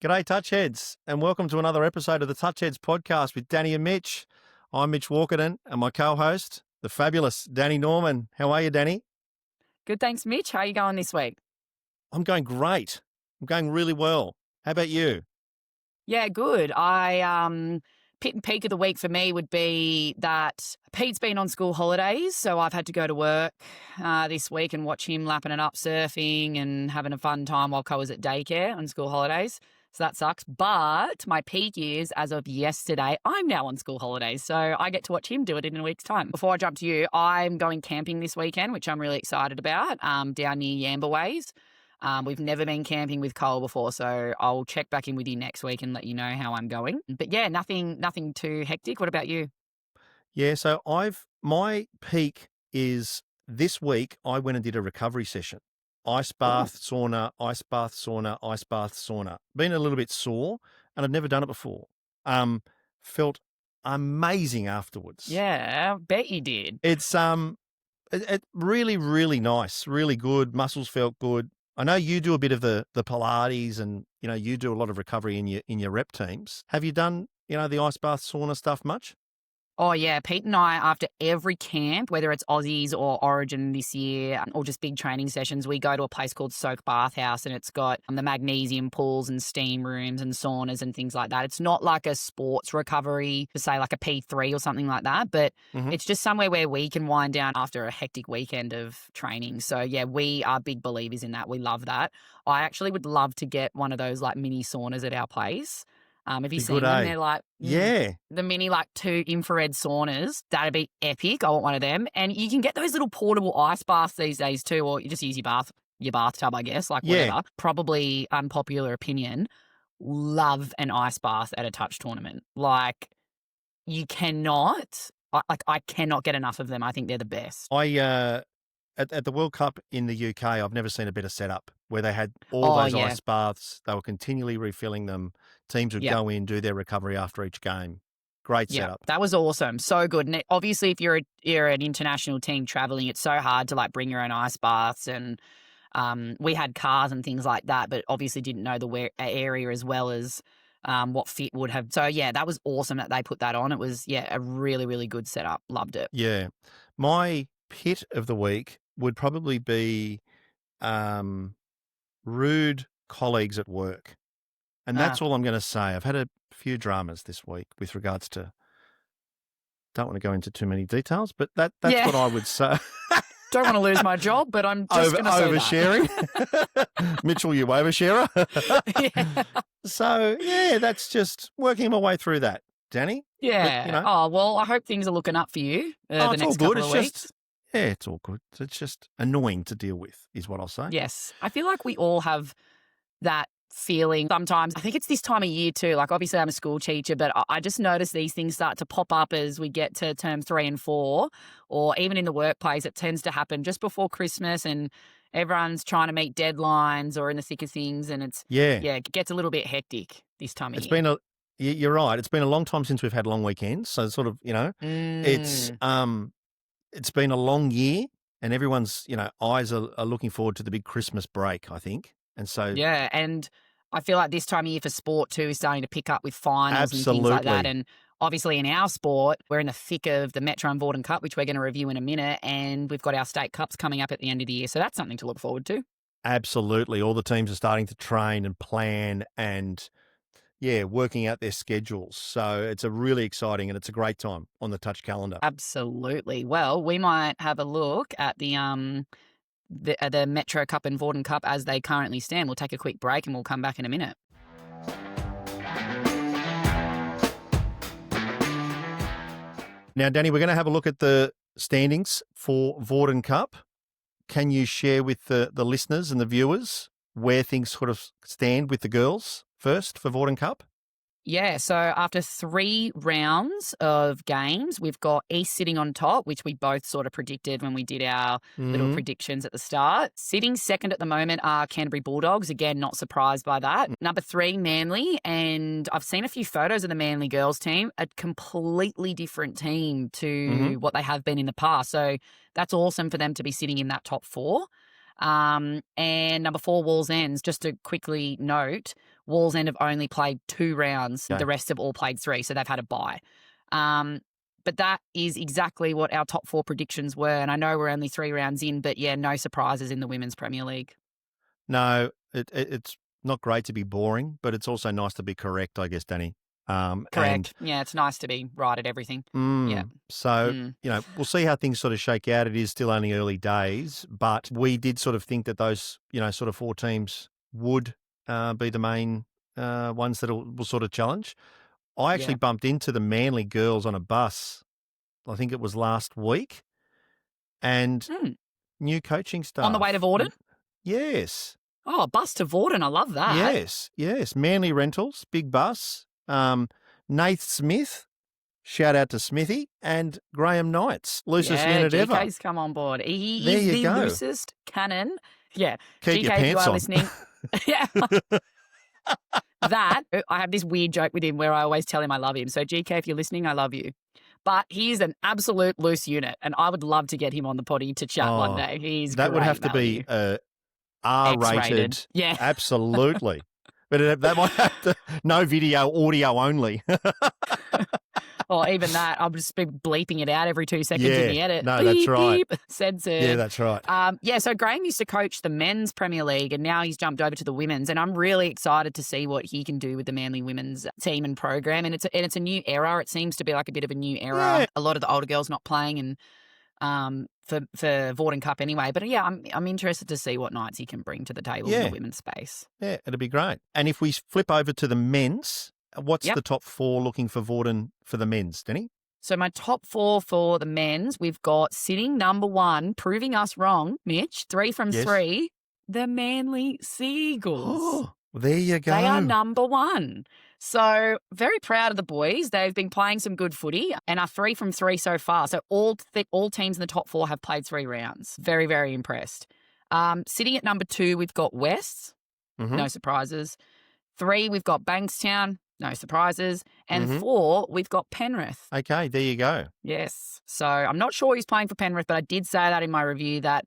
G'day, Touchheads, and welcome to another episode of the Touchheads podcast with Danni and Mitch. I'm Mitch Walkerton, and my co-host, the fabulous Danni Norman. How are you, Danni? Good, thanks, Mitch. How are you going this week? I'm going great. I'm going really well. How about you? Yeah, good. Pit and peak of the week for me would be that Pete's been on school holidays, so I've had to go to work this week and watch him lapping it up, surfing and having a fun time while Co was at daycare on school holidays. So that sucks. But my peak is, as of yesterday, I'm now on school holidays, so I get to watch him do it in a week's time. Before I jump to you, I'm going camping this weekend, which I'm really excited about, down near Yamberways. We've never been camping with Cole before, so I'll check back in with you next week and let you know how I'm going. But yeah, nothing too hectic. What about you? Yeah, so my peak is this week. I went and did a recovery session. Ice bath, sauna, ice bath, sauna, ice bath, sauna. Been a little bit sore, and I've never done it before. Felt amazing afterwards. Yeah, I bet you did. It's it really, really nice, really good. Muscles felt good. I know you do a bit of the Pilates, and you do a lot of recovery in your rep teams. Have you done the ice bath, sauna stuff much? Oh, yeah. Pete and I, after every camp, whether it's Aussies or Origin this year or just big training sessions, we go to a place called Soak Bath House, and it's got the magnesium pools and steam rooms and saunas and things like that. It's not like a sports recovery, to say like a P3 or something like that, but it's just somewhere where we can wind down after a hectic weekend of training. So, yeah, we are big believers in that. We love that. I actually would love to get one of those like mini saunas at our place. Have you seen them? They're like, the mini like 2 infrared saunas. That'd be epic. I want one of them. And you can get those little portable ice baths these days too, or you just use your bathtub, I guess, like whatever. Probably unpopular opinion. Love an ice bath at a touch tournament. Like you cannot, I cannot get enough of them. I think they're the best. At the World Cup in the UK, I've never seen a better setup where they had all those ice baths. They were continually refilling them. Teams would go in, do their recovery after each game. Great setup. That was awesome. So good. And obviously, if you're an international team traveling, it's so hard to like bring your own ice baths. And we had cars and things like that, but obviously didn't know the area as well as what fit would have. So, yeah, that was awesome that they put that on. It was, a really, really good setup. Loved it. Yeah. My pit of the week would probably be rude colleagues at work. And that's all I'm going to say. I've had a few dramas this week with regards to, don't want to go into too many details, but that's what I would say. Don't want to lose my job, but I'm just going to say oversharing. Mitchell, you oversharer. So, that's just working my way through that, Danni. Yeah. But, oh, well, I hope things are looking up for you the next couple of weeks. It's all good. It's just annoying to deal with is what I'll say. Yes. I feel like we all have that feeling sometimes. I think it's this time of year too. Like obviously I'm a school teacher, but I just notice these things start to pop up as we get to term 3 and 4, or even in the workplace. It tends to happen just before Christmas and everyone's trying to meet deadlines or in the thick of things. And it gets a little bit hectic this time of year. You're right. It's been a long time since we've had long weekends. So sort of, it's been a long year and everyone's, eyes are looking forward to the big Christmas break, I think. And so. Yeah. And I feel like this time of year for sport too is starting to pick up with finals and things like that. And obviously in our sport, we're in the thick of the Metro and Vawdon Cup, which we're going to review in a minute. And we've got our state cups coming up at the end of the year. So that's something to look forward to. Absolutely. All the teams are starting to train and plan and working out their schedules. So it's a really exciting and it's a great time on the Touch calendar. Absolutely. Well, we might have a look at the Metro Cup and Vawdon Cup as they currently stand. We'll take a quick break and we'll come back in a minute. Now, Danni, we're going to have a look at the standings for Vawdon Cup. Can you share with the listeners and the viewers where things sort of stand with the girls first for Vawdon Cup? Yeah, so after 3 rounds of games, we've got East sitting on top, which we both sort of predicted when we did our little predictions at the start. Sitting second at the moment are Canterbury Bulldogs. Again, not surprised by that. Number 3, Manly. And I've seen a few photos of the Manly girls team, a completely different team to what they have been in the past. So that's awesome for them to be sitting in that top 4. And number 4, Walls Ends. Just to quickly note, Wallsend have only played 2 rounds. Okay. The rest have all played 3, so they've had a bye. But that is exactly what our top 4 predictions were. And I know we're only 3 rounds in, but yeah, no surprises in the Women's Premier League. No, it's not great to be boring, but it's also nice to be correct, I guess, Danny. Correct. Yeah, it's nice to be right at everything. Yeah. So, we'll see how things sort of shake out. It is still only early days, but we did sort of think that those, sort of 4 teams would be the main ones that will sort of challenge. I actually bumped into the Manly girls on a bus, I think it was last week, and new coaching staff. On the way to Vawdon? Yes. Oh, a bus to Vawdon. I love that. Yes. Manly Rentals, big bus. Nath Smith, shout out to Smithy, and Graham Knights, loosest unit ever. GK's come on board. He There is you the go. loosest cannon. Yeah. Keep GK, your if you pants are on. listening. Yeah. That, I have this weird joke with him where I always tell him I love him. So GK, if you're listening, I love you. But he's an absolute loose unit, and I would love to get him on the potty to chat one day. He's that would great have to value. be R-rated. X-rated. Yeah. Absolutely. But that might have to, no video, audio only. Or even that, I'll just be bleeping it out every 2 seconds in the edit. No, beep, that's right. Beep, censored. Yeah, that's right. So Graham used to coach the men's Premier League, and now he's jumped over to the women's, and I'm really excited to see what he can do with the Manly women's team and program. And it's a new era. It seems to be like a bit of a new era. Yeah. A lot of the older girls not playing, and for Vawdon Cup anyway. But yeah, I'm interested to see what nights he can bring to the table in the women's space. Yeah, it'll be great. And if we flip over to the men's, what's the top 4 looking for Vawdon for the men's, Danny? So my top 4 for the men's, we've got sitting number 1, proving us wrong, Mitch, 3 from 3, the Manly Seagulls. Oh, there you go. They are number 1. So very proud of the boys. They've been playing some good footy and are 3 from 3 so far. So all teams in the top 4 have played 3 rounds. Very, very impressed. Sitting at number 2, we've got Wests. No surprises. 3, we've got Bankstown. No surprises. And 4, we've got Penrith. Okay, there you go. Yes. So I'm not sure he's playing for Penrith, but I did say that in my review that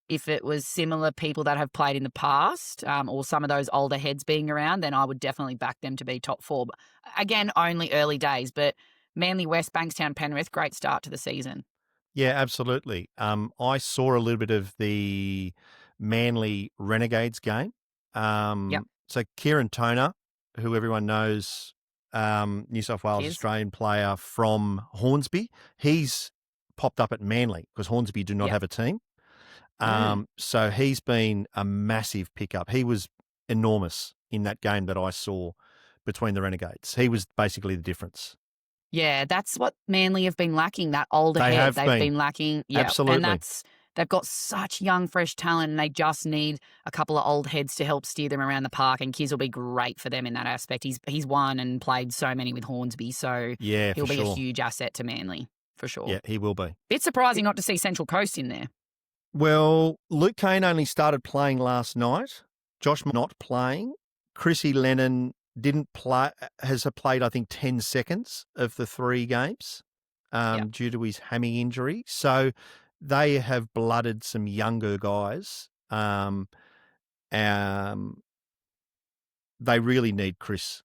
if it was similar people that have played in the past or some of those older heads being around, then I would definitely back them to be top 4. But again, only early days. But Manly, West, Bankstown, Penrith, great start to the season. Yeah, absolutely. I saw a little bit of the Manly Renegades game. So Kieran Toner, who everyone knows, New South Wales Australian player from Hornsby, he's popped up at Manly because Hornsby do not have a team. So he's been a massive pickup. He was enormous in that game that I saw between the Renegades. He was basically the difference. Yeah, that's what Manly have been lacking, that older head. They've been lacking. Yeah, absolutely. And they've got such young, fresh talent, and they just need a couple of old heads to help steer them around the park, and Kiz will be great for them in that aspect. He's won and played so many with Hornsby, so he'll be a huge asset to Manly, for sure. Yeah, he will be. Bit surprising not to see Central Coast in there. Well, Luke Kane only started playing last night. Josh not playing. Chris Lennon didn't play, has played, I think, 10 seconds of the 3 games due to his hammy injury. So they have blooded some younger guys. They really need Chris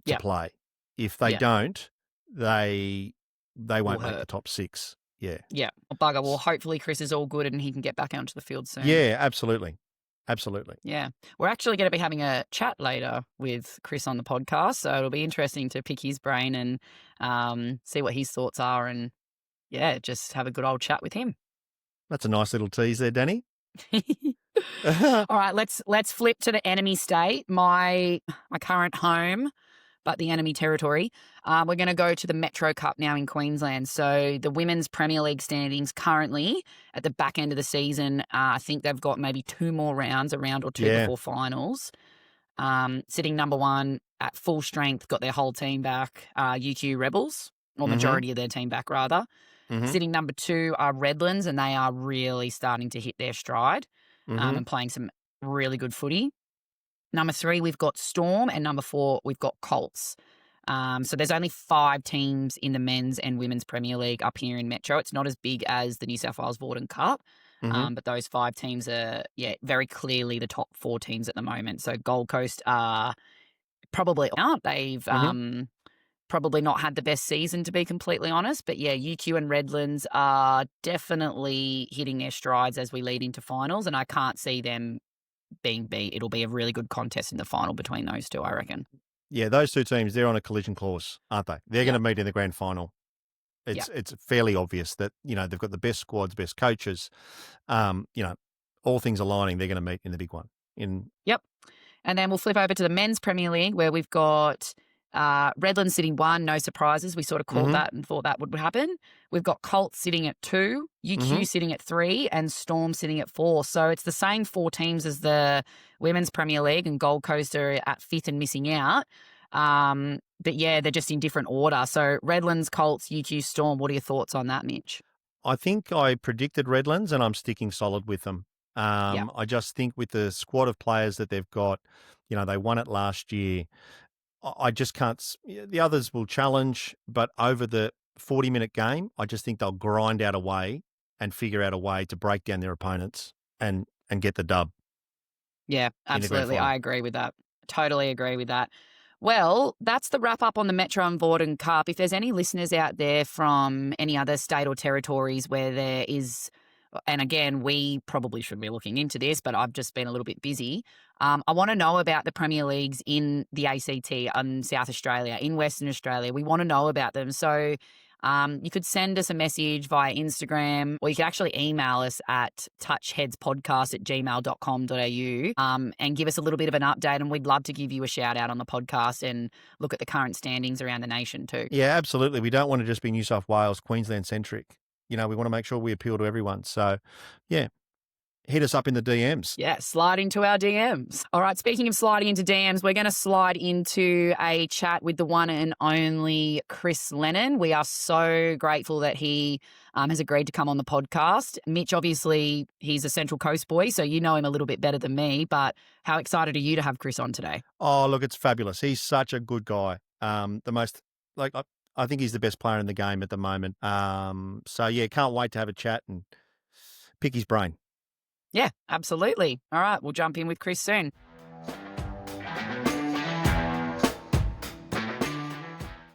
to play. If they don't, they won't make the top 6. Yeah. Yeah. Well, bugger. Well, hopefully Chris is all good and he can get back onto the field soon. Yeah, absolutely. Absolutely. Yeah. We're actually going to be having a chat later with Chris on the podcast, so it'll be interesting to pick his brain and see what his thoughts are and, just have a good old chat with him. That's a nice little tease there, Danny. All right, let's flip to the enemy state, my current home, but the enemy territory. We're going to go to the Metro Cup now in Queensland. So the Women's Premier League standings currently at the back end of the season, I think they've got maybe 2 more rounds, a round or 2 before finals. Sitting number 1 at full strength, got their whole team back, UQ Rebels, or majority of their team back rather. Sitting number 2 are Redlands, and they are really starting to hit their stride and playing some really good footy. Number 3, we've got Storm, and number 4, we've got Colts. So there's only 5 teams in the men's and women's Premier League up here in Metro. It's not as big as the New South Wales Vawdon Cup, But those 5 teams are, very clearly the top 4 teams at the moment. So Gold Coast are probably out. They've probably not had the best season, to be completely honest. But UQ and Redlands are definitely hitting their strides as we lead into finals, and I can't see them being beat. It'll be a really good contest in the final between those two, I reckon. Yeah, those two teams, they're on a collision course, aren't they? They're going to meet in the grand final. It's fairly obvious that, they've got the best squads, best coaches. All things aligning, they're going to meet in the big one. Yep. And then we'll flip over to the Men's Premier League, where we've got Redlands sitting 1, no surprises. We sort of called that and thought that would happen. We've got Colts sitting at 2, UQ sitting at 3, and Storm sitting at 4. So it's the same 4 teams as the Women's Premier League, and Gold Coast are at 5th and missing out. But they're just in different order. So Redlands, Colts, UQ, Storm. What are your thoughts on that, Mitch? I think I predicted Redlands, and I'm sticking solid with them. I just think with the squad of players that they've got, they won it last year. I just can't. The others will challenge, but over the 40-minute game, I just think they'll grind out a way and figure out a way to break down their opponents and get the dub. Yeah, absolutely. I agree with that. Totally agree with that. Well, that's the wrap up on the Metro and Vawdon Cup. If there's any listeners out there from any other state or territories where there is, and again, we probably should be looking into this, but I've just been a little bit busy. I want to know about the Premier Leagues in the ACT, in South Australia, in Western Australia. We want to know about them. So you could send us a message via Instagram, or you could actually email us at touchheadspodcast@gmail.com.au and give us a little bit of an update, and we'd love to give you a shout out on the podcast and look at the current standings around the nation too. Yeah, absolutely. We don't want to just be New South Wales, Queensland centric. We want to make sure we appeal to everyone. So, hit us up in the DMs. Yeah, slide into our DMs. All right, speaking of sliding into DMs, we're going to slide into a chat with the one and only Chris Lennon. We are so grateful that he has agreed to come on the podcast. Mitch, obviously, he's a Central Coast boy, so you know him a little bit better than me, but how excited are you to have Chris on today? Oh, look, it's fabulous. He's such a good guy. I think he's the best player in the game at the moment. Can't wait to have a chat and pick his brain. Yeah, absolutely. All right, we'll jump in with Chris soon.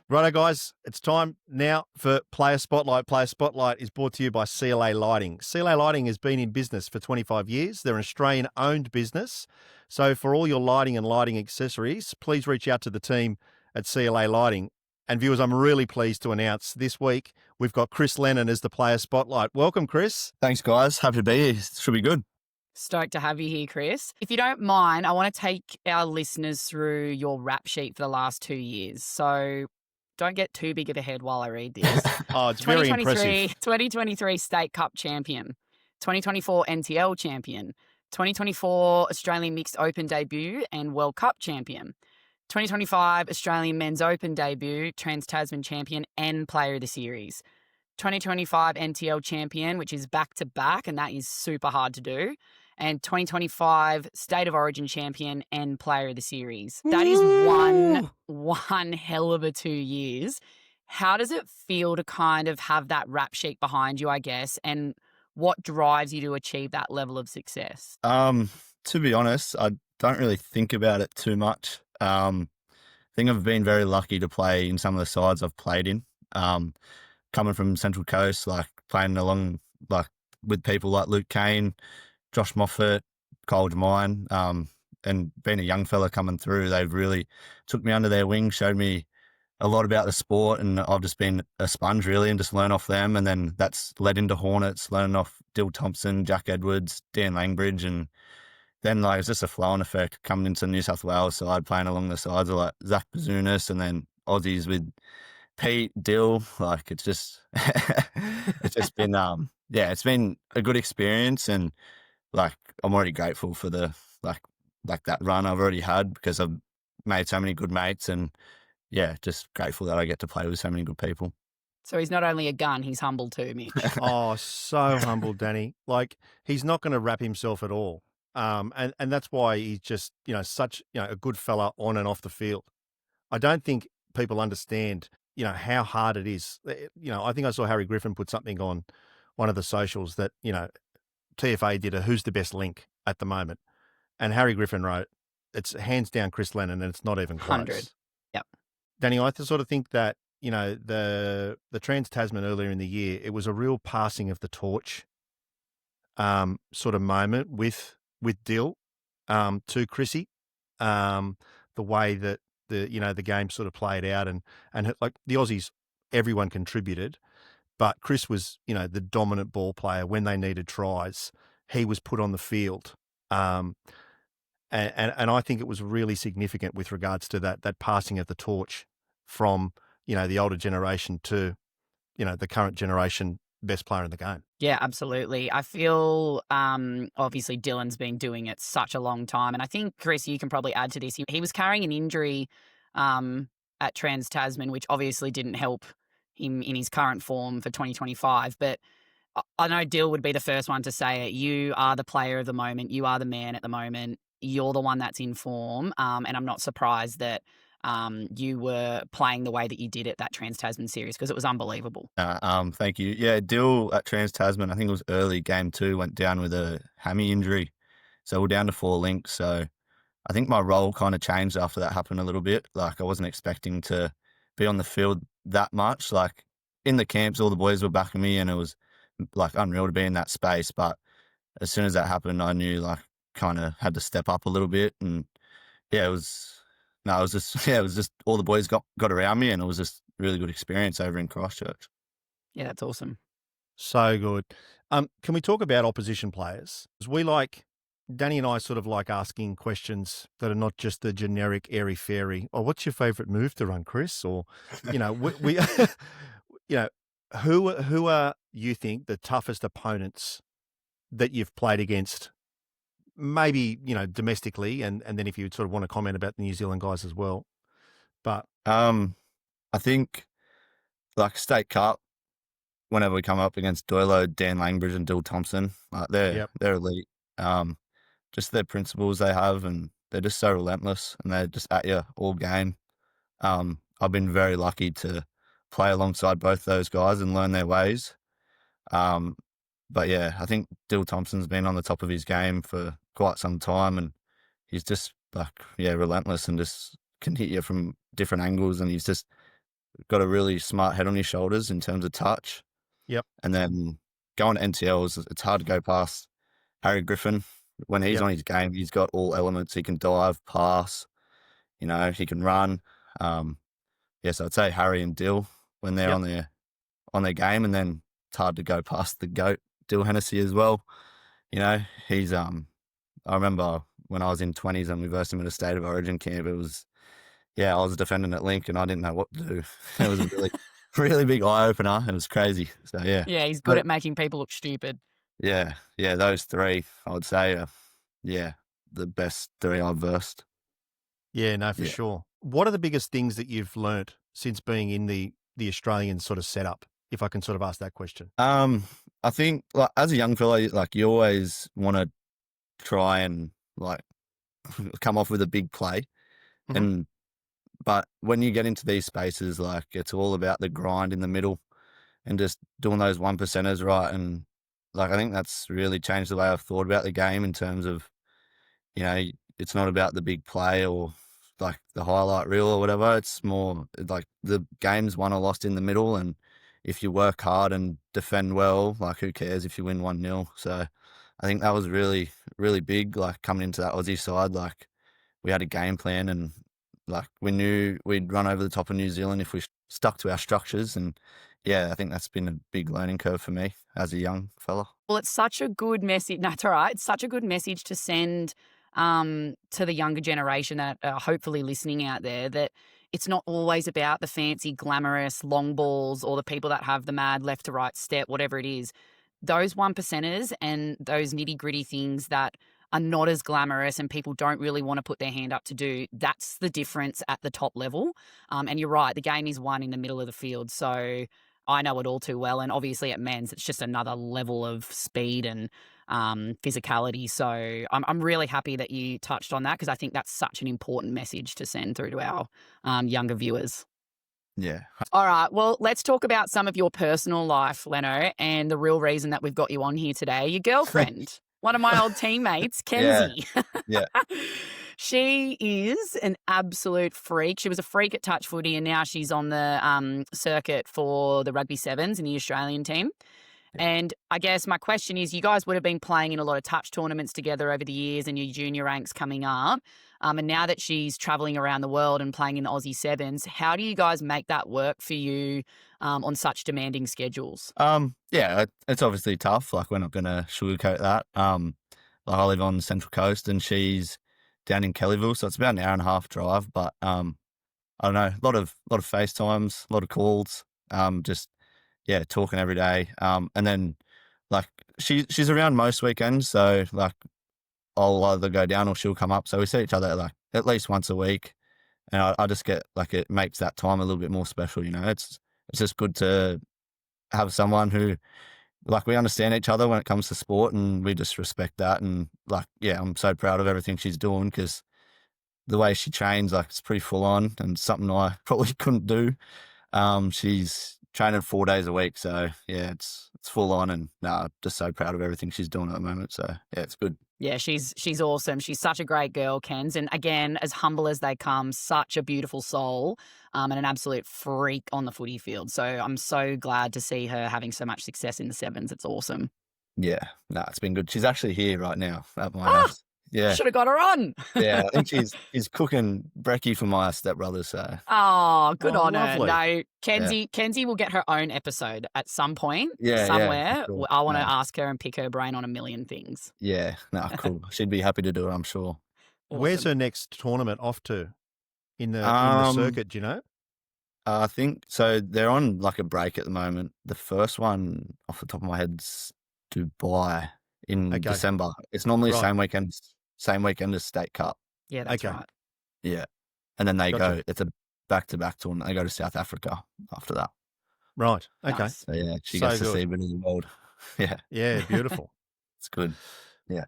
Righto, guys, it's time now for Player Spotlight. Player Spotlight is brought to you by CLA Lighting. CLA Lighting has been in business for 25 years. They're an Australian-owned business. So for all your lighting and lighting accessories, please reach out to the team at CLA Lighting. And viewers, I'm really pleased to announce this week we've got Chris Lennon as the Player Spotlight. Welcome, Chris. Thanks, guys. Happy to be here. Should be good. Stoked to have you here, Chris. If you don't mind, I want to take our listeners through your rap sheet for the last 2 years. So don't get too big of a head while I read this. Oh, it's very impressive. 2023 State Cup champion, 2024 NTL champion, 2024 Australian Mixed Open debut and World Cup champion, 2025 Australian Men's Open debut, Trans-Tasman champion and Player of the Series, 2025 NTL champion, which is back-to-back, and that is super hard to do, and 2025 State of Origin champion and Player of the Series. That is one hell of a 2 years. How does it feel to kind of have that rap sheet behind you, I guess, and what drives you to achieve that level of success? To be honest, I don't really think about it too much. I think I've been very lucky to play in some of the sides I've played in. Coming from Central Coast, like playing along with people like Luke Kane, Josh Moffat, Cole Demine, and being a young fella coming through, they've really took me under their wing, showed me a lot about the sport, and I've just been a sponge really and just learn off them. And then that's led into Hornets, learning off Dill Thompson, Jack Edwards, Dan Langbridge, and then it's just a flowing effect coming into New South Wales side, playing along the sides of like Zach Bazunas, and then Aussies with Pete, Dill. It's just it's just been it's been a good experience, and I'm already grateful for the that run I've already had, because I've made so many good mates, and just grateful that I get to play with so many good people. So he's not only a gun, he's humble too, Mitch. Oh, so humble, Danny. He's not going to wrap himself at all. And that's why he's just, such, a good fella on and off the field. I don't think people understand, how hard it is. I think I saw Harry Griffin put something on one of the socials that, TFA did a Who's the Best Link at the moment, and Harry Griffin wrote, it's hands down Chris Lennon, and it's not even close. 100. Yep. Danny, I sort of think that, the Trans-Tasman earlier in the year, it was a real passing of the torch sort of moment with Dill to Chrissy. The way that the game sort of played out, and like the Aussies, everyone contributed, but Chris was, the dominant ball player when they needed tries. He was put on the field. And I think it was really significant with regards to that passing of the torch from, the older generation to, the current generation best player in the game. Yeah, absolutely. I feel obviously Dylan's been doing it such a long time. And I think, Chris, you can probably add to this. He was carrying an injury at Trans-Tasman, which obviously didn't help him in his current form for 2025. But I know Dill would be the first one to say it. You are the player of the moment. You are the man at the moment. You're the one that's in form. And I'm not surprised that you were playing the way that you did at that Trans-Tasman series, because it was unbelievable. Thank you. Yeah, Dill at Trans-Tasman, I think it was early game 2, went down with a hammy injury. So we're down to 4 links. So I think my role kind of changed after that happened a little bit. Like, I wasn't expecting to be on the field that much. Like, in the camps, all the boys were backing me, and it was like unreal to be in that space. But as soon as that happened, I knew like kind of had to step up a little bit. And yeah, it was just all the boys got around me, and it was just a really good experience over in Christchurch. Yeah, that's awesome. So good. Can we talk about opposition players? 'Cause Danny and I sort of like asking questions that are not just the generic airy fairy. Oh, what's your favourite move to run, Chris? Or, we who are, you think, the toughest opponents that you've played against? Maybe, domestically, and then if you sort of want to comment about the New Zealand guys as well. But I think like State Cup, whenever we come up against Doyle, Dan Langbridge and Dill Thompson, like they're elite. Just their principles they have, and they're just so relentless, and they're just at you all game. I've been very lucky to play alongside both those guys and learn their ways. But yeah, I think Dill Thompson's been on the top of his game for quite some time, and he's just relentless and just can hit you from different angles, and he's just got a really smart head on his shoulders in terms of touch. Yep. And then going to NTLs, it's hard to go past Harry Griffin. When he's on his game, he's got all elements. He can dive, pass, he can run. So I'd say Harry and Dill when they're on their game, and then it's hard to go past the GOAT, Dill Hennessy, as well. He's I remember when I was in 20s and we versed him at a State of Origin camp, it was I was defending at Link and I didn't know what to do. It was a really, really big eye opener. It was crazy. So yeah. Yeah, he's good at making people look stupid. Yeah, those 3, I would say, are, the best 3 I've versed. Yeah, no, for sure. What are the biggest things that you've learnt since being in the Australian sort of setup, if I can sort of ask that question? I think, like, as a young fella, like, you always want to try and, like, come off with a big play. Mhm. But when you get into these spaces, like, it's all about the grind in the middle and just doing those 1%ers right. And like, I think that's really changed the way I've thought about the game in terms of, it's not about the big play or like the highlight reel or whatever. It's more like the game's won or lost in the middle. And if you work hard and defend well, like, who cares if you win 1-0? So I think that was really, really big, like, coming into that Aussie side. Like, we had a game plan, and like, we knew we'd run over the top of New Zealand if we stuck to our structures. And I think that's been a big learning curve for me as a young fella. Well, it's such a good message. No, it's all right. It's such a good message to send to the younger generation that are hopefully listening out there, that it's not always about the fancy, glamorous long balls or the people that have the mad left to right step, whatever it is. Those 1%ers and those nitty gritty things that are not as glamorous and people don't really want to put their hand up to do, that's the difference at the top level. And you're right, the game is won in the middle of the field. So I know it all too well. And obviously at men's, it's just another level of speed and physicality. So I'm really happy that you touched on that, because I think that's such an important message to send through to our younger viewers. Yeah. All right. Well, let's talk about some of your personal life, Leno, and the real reason that we've got you on here today. Your girlfriend, one of my old teammates, Yeah. Kenzie. Yeah. She is an absolute freak. She was a freak at touch footy, and now she's on the circuit for the rugby sevens in the Australian team. And I guess my question is, you guys would have been playing in a lot of touch tournaments together over the years and your junior ranks coming up. And now that she's traveling around the world and playing in the Aussie Sevens, how do you guys make that work for you on such demanding schedules? Yeah, it's obviously tough. Like, we're not going to sugarcoat that. Like, I live on the Central Coast and she's down in Kellyville, so it's about an hour and a half drive. But I don't know, a lot of FaceTimes, a lot of calls, just talking every day. And then like she's around most weekends, so like I'll either go down or she'll come up. So we see each other like at least once a week, and I just get like, it makes that time a little bit more special. It's just good to have someone who, like, we understand each other when it comes to sport, and we just respect that. And like, I'm so proud of everything she's doing, because the way she trains, like, it's pretty full on and something I probably couldn't do. She's training 4 days a week, so it's full on, and just so proud of everything she's doing at the moment. So it's good. Yeah, she's awesome. She's such a great girl, Kens. And again, as humble as they come, such a beautiful soul and an absolute freak on the footy field. So I'm so glad to see her having so much success in the sevens. It's awesome. Yeah, it's been good. She's actually here right now at my house. Yeah. Should have got her on. Yeah, I think she's cooking brekkie for my stepbrother. So. Oh, good on lovely. her. No, Kenzie will get her own episode at some point, somewhere. Sure. I want to ask her and pick her brain on a million things. Yeah, cool. She'd be happy to do it, I'm sure. Awesome. Where's her next tournament off to in the circuit, do you know? I think so. They're on like a break at the moment. The first one off the top of my head's Dubai in December. It's normally same weekend as State Cup. Yeah, that's right. Yeah. And then they go, it's a back-to-back tournament. They go to South Africa after that. Right. Okay. Nice. So she gets to see a bit of the world. Yeah. Yeah, beautiful. It's good. Yeah.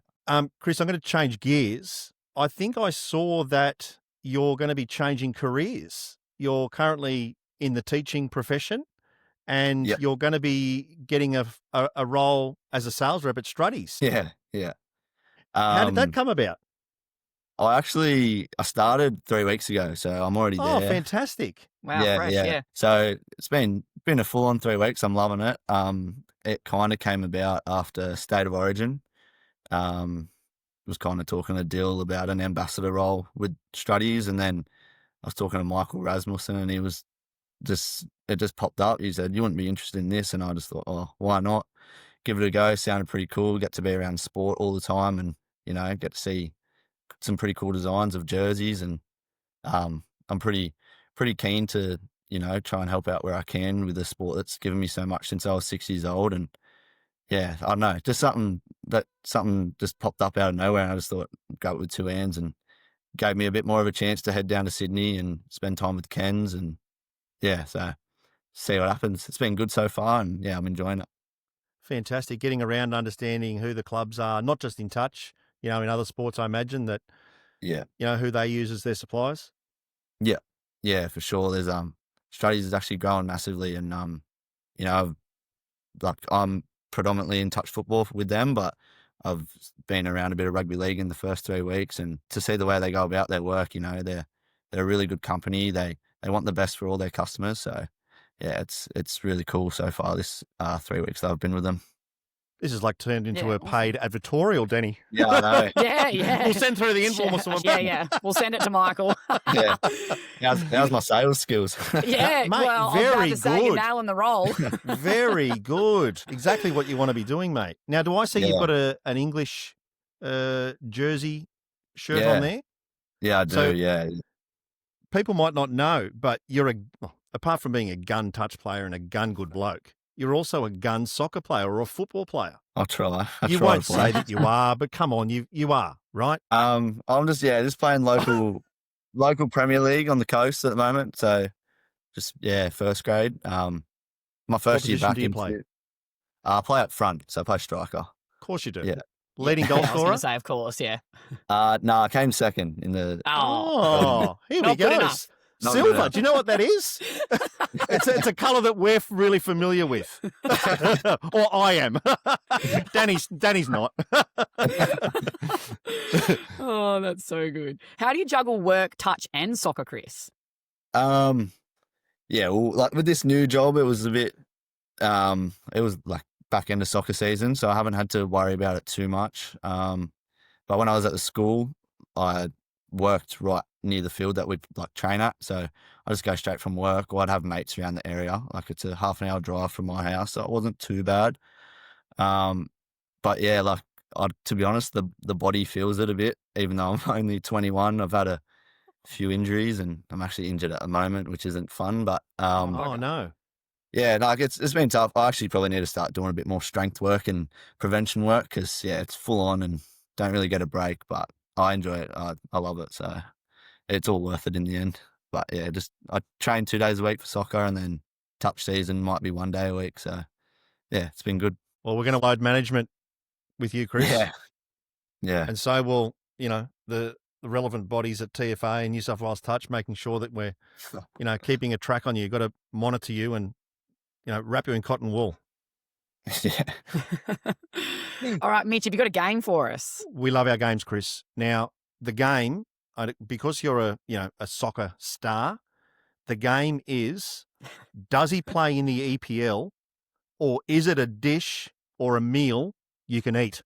Chris, I'm going to change gears. I think I saw that you're going to be changing careers. You're currently in the teaching profession, and you're going to be getting a role as a sales rep at Struddies. Yeah. How did that come about? I started 3 weeks ago, so I'm already there. Oh, fantastic. Wow, fresh, yeah. So it's been a full-on 3 weeks. I'm loving it. It kind of came about after State of Origin. Was kind of talking a deal about an ambassador role with Struddies, and then I was talking to Michael Rasmussen, and it just popped up. He said, "You wouldn't be interested in this?" And I just thought, oh, why not? Give it a go. Sounded pretty cool. Get to be around sport all the time, and get to see some pretty cool designs of jerseys. And I'm pretty keen to try and help out where I can with a sport that's given me so much since I was 6 years old. And I don't know, just something just popped up out of nowhere, and I just thought I'd go with two hands, and gave me a bit more of a chance to head down to Sydney and spend time with Kens, and so see what happens. It's been good so far, and I'm enjoying it. Fantastic. Getting around, understanding who the clubs are, not just in touch, in other sports, I imagine that, who they use as their suppliers. Yeah, for sure. There's Struddies is actually growing massively, and I'm predominantly in touch football with them, but I've been around a bit of rugby league in the first 3 weeks, and to see the way they go about their work, they're a really good company. They want the best for all their customers. So it's really cool so far this 3 weeks that I've been with them. This is like turned into a paid advertorial, Danny. Yeah, I know. Yeah. We'll send through the invoice. Yeah. We'll send it to Michael. Yeah. How's my sales skills? Yeah, Mate, well, very I was about to say you're good. nailing the role. Very good. Exactly what you want to be doing, mate. Now, do I see you've got an English jersey shirt on there? Yeah, I do, So- People might not know, but you're apart from being a gun touch player and a gun good bloke, you're also a gun soccer player or a football player. I'll try. You won't say that you are, but come on, you are, right? I'm just playing local Premier League on the coast at the moment. So first grade. My first year position back do you into play? I play up front, so I play striker. Of course you do. Yeah. Leading goal I was going scorer? to say, of course, yeah. No, I came second in the. Oh, here we Not good go. enough. Not Silver. really. Do you know what that is? It's a colour that we're really familiar with, or I am. Danny's not. Oh, that's so good. How do you juggle work, touch, and soccer, Chris? Yeah, well, like with this new job, it was a bit, it was like back into soccer season, so I haven't had to worry about it too much. But when I was at the school, I worked right near the field that we'd like train at, so I just go straight from work, or I'd have mates around the area. Like it's a half an hour drive from my house, so it wasn't too bad. But yeah, like to be honest, the body feels it a bit, even though I'm only 21. I've had a few injuries, and I'm actually injured at the moment, which isn't fun. But Oh no. yeah, no, it's been tough. I actually probably need to start doing a bit more strength work and prevention work because yeah, it's full on and don't really get a break. But I enjoy it. I love it. So it's all worth it in the end. But yeah, just I train 2 days a week for soccer, and then touch season might be 1 day a week. So yeah, it's been good. Well, we're going to load management with you, Chris. Yeah. And so will, the relevant bodies at TFA and New South Wales Touch, making sure that we're, keeping a track on you. Got to monitor you and, wrap you in cotton wool. Yeah. All right, Mitch, have you got a game for us? We love our games, Chris. Now, the game, because you're a soccer star, the game is, does he play in the EPL, or is it a dish or a meal you can eat?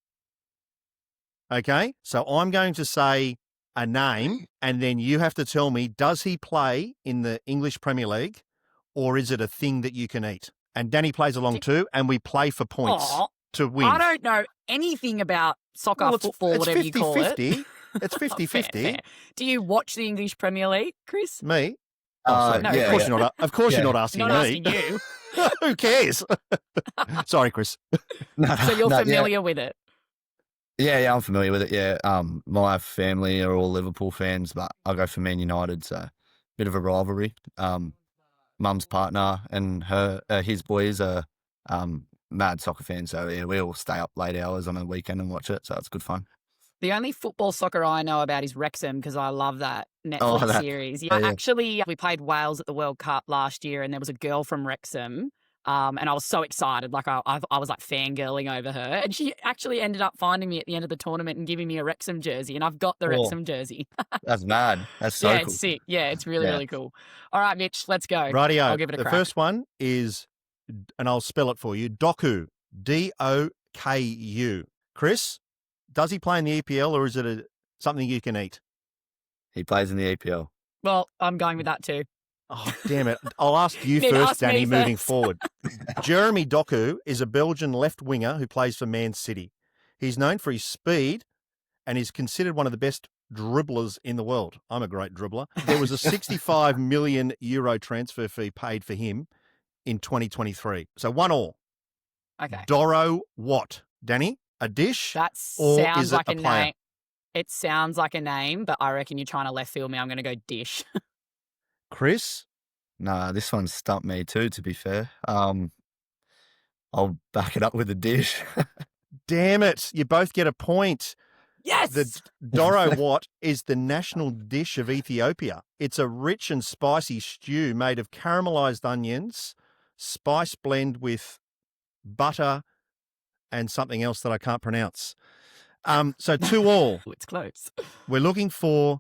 Okay, so I'm going to say a name, and then you have to tell me, does he play in the English Premier League, or is it a thing that you can eat? And Danny plays along too, and we play for points to win. I don't know anything about soccer, football, it's whatever you call it. It's 50-50. Fair. Do you watch the English Premier League, Chris? Me? No, of course you're not. Of course you're not asking Not me. asking you. Who cares? Sorry, Chris. So you're familiar with it? Yeah, I'm familiar with it. Yeah, my family are all Liverpool fans, but I go for Man United, so bit of a rivalry. Mum's partner and his boys are mad soccer fans, so yeah, we all stay up late hours on a weekend and watch it, so it's good fun. The only football soccer I know about is Wrexham because I love that Netflix series. Yeah, actually, we played Wales at the World Cup last year, and there was a girl from Wrexham. And I was so excited, like I was like fangirling over her, and she actually ended up finding me at the end of the tournament and giving me a Wrexham jersey, and I've got the Wrexham jersey. That's mad. That's so cool. It's sick. Yeah, it's really, really cool. All right, Mitch, let's go. Rightio. I'll give it a crack. The first one is, and I'll spell it for you, Doku, Doku. Chris, does he play in the EPL, or is it something you can eat? He plays in the EPL. Well, I'm going with that too. Oh, damn it. I'll ask you first, Danny, moving forward. Jeremy Doku is a Belgian left winger who plays for Man City. He's known for his speed and is considered one of the best dribblers in the world. I'm a great dribbler. There was a €65 million transfer fee paid for him in 2023. So 1-1. Okay. Doro what? Danny, a dish? That or sounds is it like a a player? name. It sounds like a name, but I reckon you're trying to left field me. I'm going to go dish. Chris? Nah, this one stumped me too, to be fair. I'll back it up with a dish. Damn it. You both get a point. Yes! The Doro what is the national dish of Ethiopia. It's a rich and spicy stew made of caramelized onions, spice blend with butter, and something else that I can't pronounce. So 2-2. It's close. We're looking for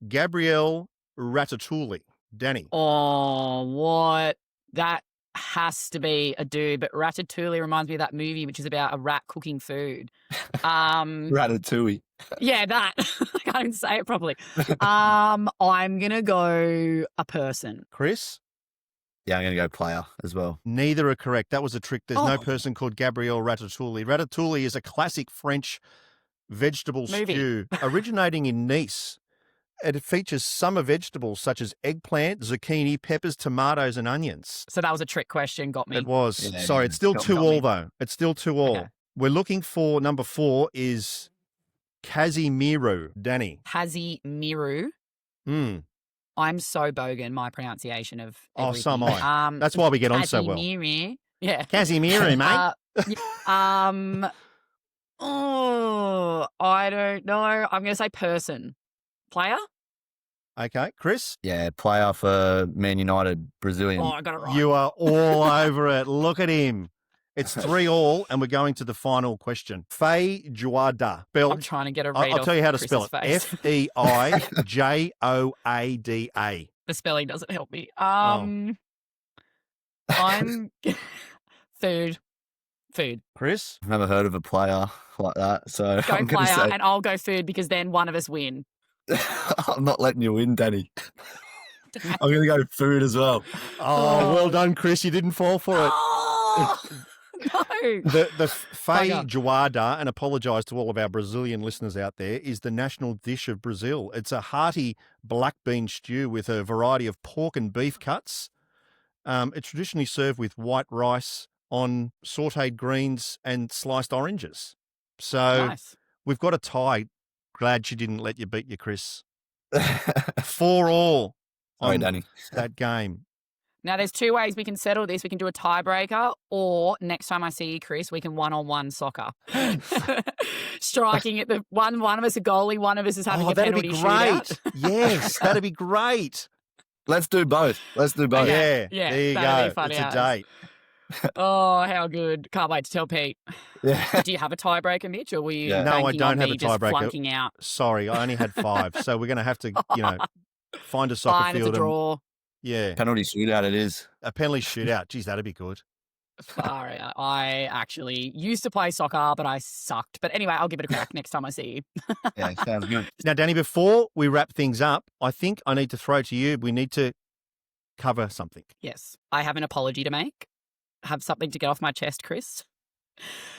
Gabrielle Ratatouille. Danny. Oh, what? That has to be a dude, but Ratatouille reminds me of that movie, which is about a rat cooking food. Ratatouille. Yeah, that. I can't even say it properly. I'm going to go a person. Chris? Yeah, I'm going to go player as well. Neither are correct. That was a trick. There's no person called Gabrielle Ratatouille. Ratatouille is a classic French vegetable stew originating in Nice. It features summer vegetables such as eggplant, zucchini, peppers, tomatoes, and onions. So that was a trick question. Got me. It was. Yeah, Sorry, it's still 2-2 though. It's still 2-2. Okay. We're looking for number 4 is Kazimiru. Danny. Kazimiru. I'm so bogan, my pronunciation of everything. Oh, so am I. That's why we get on so well. Kazimiru. Yeah. Kazimiru, mate. Oh, I don't know. I'm going to say person. Player? Okay, Chris? Yeah, player for Man United, Brazilian. Oh, I got it right. You are all over it. Look at him. It's 3-3, and we're going to the final question. Feijoada. I'm Spelled. trying to get a read I'll off tell you how to Chris's spell it. face. Feijoada. The spelling doesn't help me. Oh. I'm food. Chris? I've never heard of a player like that, so Go I'm going to player, say and I'll go food because then one of us win. I'm not letting you win, Danny. I'm going to go food as well. Oh, well done, Chris. You didn't fall for it. Oh, no. The feijoada, and apologise to all of our Brazilian listeners out there, is the national dish of Brazil. It's a hearty black bean stew with a variety of pork and beef cuts. It's traditionally served with white rice on sautéed greens and sliced oranges. So Nice. we've got a tie. Glad she didn't let you beat you, Chris. 4-4 Sorry, on Danny. that game. Now, there's two ways we can settle this. We can do a tiebreaker, or next time I see you, Chris, we can one-on-one soccer. Striking at the one of us a goalie, one of us is having a that'd penalty be shootout. great. Yes, that'd be great. Let's do both. Okay. Yeah, Yeah, there you that'd go. be funny It's a as. date. Oh, how good. Can't wait to tell Pete. Yeah. Do you have a tiebreaker, Mitch, or were you Yeah. No, I banking don't on have me a just tiebreaker. flunking out? Sorry, I only had 5. So we're going to have to, find a soccer Fine, it's a field. draw. Yeah, Penalty shootout it is. a penalty shootout. Geez, that'd be good. Far out. I actually used to play soccer, but I sucked. But anyway, I'll give it a crack next time I see you. Yeah, sounds good. Now, Danny, before we wrap things up, I think I need to throw to you. We need to cover something. Yes, I have an apology to make. I have something to get off my chest, Chris.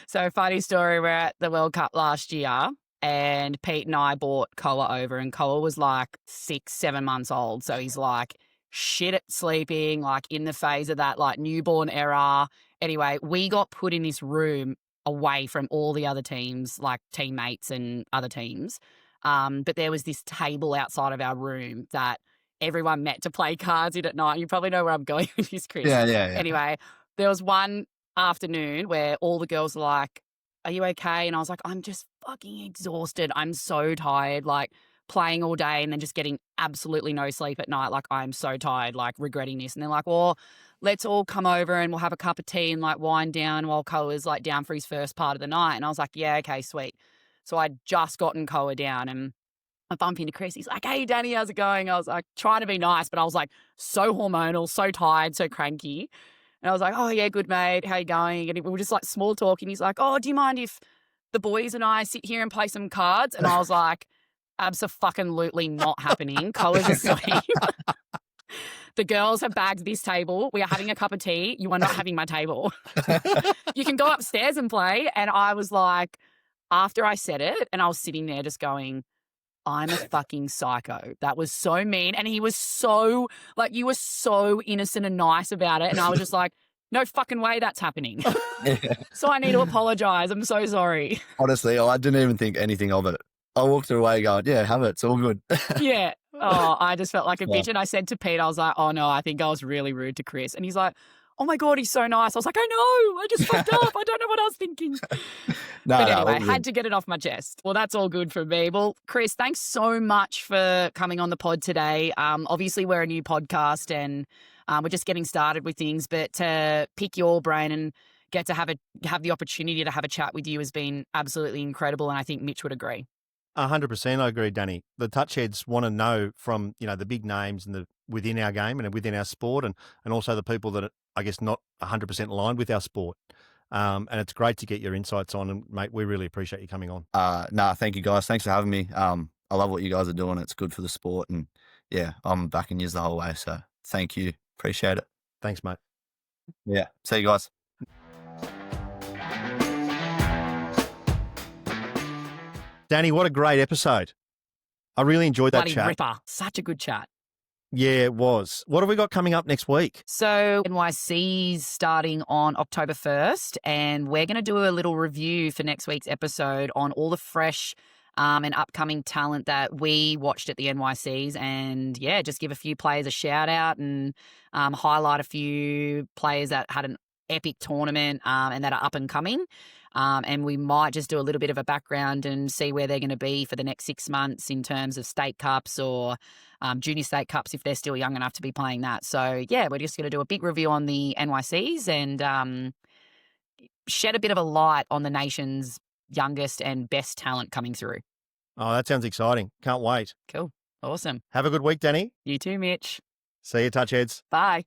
So, funny story, we're at the World Cup last year and Pete and I brought Koa over, and Koa was like 6-7 months old. So he's like shit at sleeping, like in the phase of that like newborn era. Anyway, we got put in this room away from all the other teams, like teammates and other teams. But there was this table outside of our room that everyone met to play cards in at night. You probably know where I'm going with this, Chris. Yeah. Anyway, there was one afternoon where all the girls were like, "Are you okay?" And I was like, "I'm just fucking exhausted. I'm so tired, like playing all day and then just getting absolutely no sleep at night. Like, I'm so tired, like regretting this." And they're like, "Well, let's all come over and we'll have a cup of tea and like wind down while Koa's like down for his first part of the night." And I was like, "Yeah, okay, sweet." So I'd just gotten Koa down and I bump into Chris. He's like, "Hey, Danny, how's it going?" I was like, trying to be nice, but I was like so hormonal, so tired, so cranky. And I was like, "Oh, yeah, good, mate. How you going?" And we were just like small talking. He's like, "Oh, do you mind if the boys and I sit here and play some cards?" And I was like, "Abso-fucking-lutely not happening. Koa's asleep. The girls have bagged this table. We are having a cup of tea. You are not having my table. You can go upstairs and play." And I was like, after I said it, and I was sitting there just going, "I'm a fucking psycho. That was so mean." And he was so, like, you were so innocent and nice about it. And I was just like, no fucking way that's happening. So I need to apologize. I'm so sorry. Honestly, I didn't even think anything of it. I walked away going, "Yeah, have it. It's all good." Yeah. Oh, I just felt like a Yeah. bitch. And I said to Pete, I was like, "Oh no, I think I was really rude to Chris." And he's like, "Oh my God, he's so nice." I was like, "I know. I just fucked up. I don't know what I was thinking." No, But no, anyway, all good. had to get it off my chest. Well, that's all good for me. Well, Chris, thanks so much for coming on the pod today. Obviously, we're a new podcast and we're just getting started with things, but to pick your brain and get to have the opportunity to have a chat with you has been absolutely incredible, and I think Mitch would agree. 100%, I agree, Danny. The touch heads want to know from, the big names and within our game and within our sport, and also the people that are, I guess, not 100% aligned with our sport. And it's great to get your insights on, and mate, we really appreciate you coming on. Thank you guys. Thanks for having me. I love what you guys are doing. It's good for the sport, and yeah, I'm backing you the whole way. So thank you. Appreciate it. Thanks, mate. Yeah. See you guys. Danny, what a great episode. I really enjoyed that Bloody chat. ripper. Such a good chat. Yeah, it was. What have we got coming up next week? So NYC's starting on October 1st, and we're going to do a little review for next week's episode on all the fresh and upcoming talent that we watched at the NYCs, and yeah, just give a few players a shout out and highlight a few players that had an epic tournament and that are up and coming. And we might just do a little bit of a background and see where they're going to be for the next 6 months in terms of state cups or junior state cups if they're still young enough to be playing that. So, yeah, we're just going to do a big review on the NYCs and shed a bit of a light on the nation's youngest and best talent coming through. Oh, that sounds exciting. Can't wait. Cool. Awesome. Have a good week, Danni. You too, Mitch. See you, touch heads. Bye.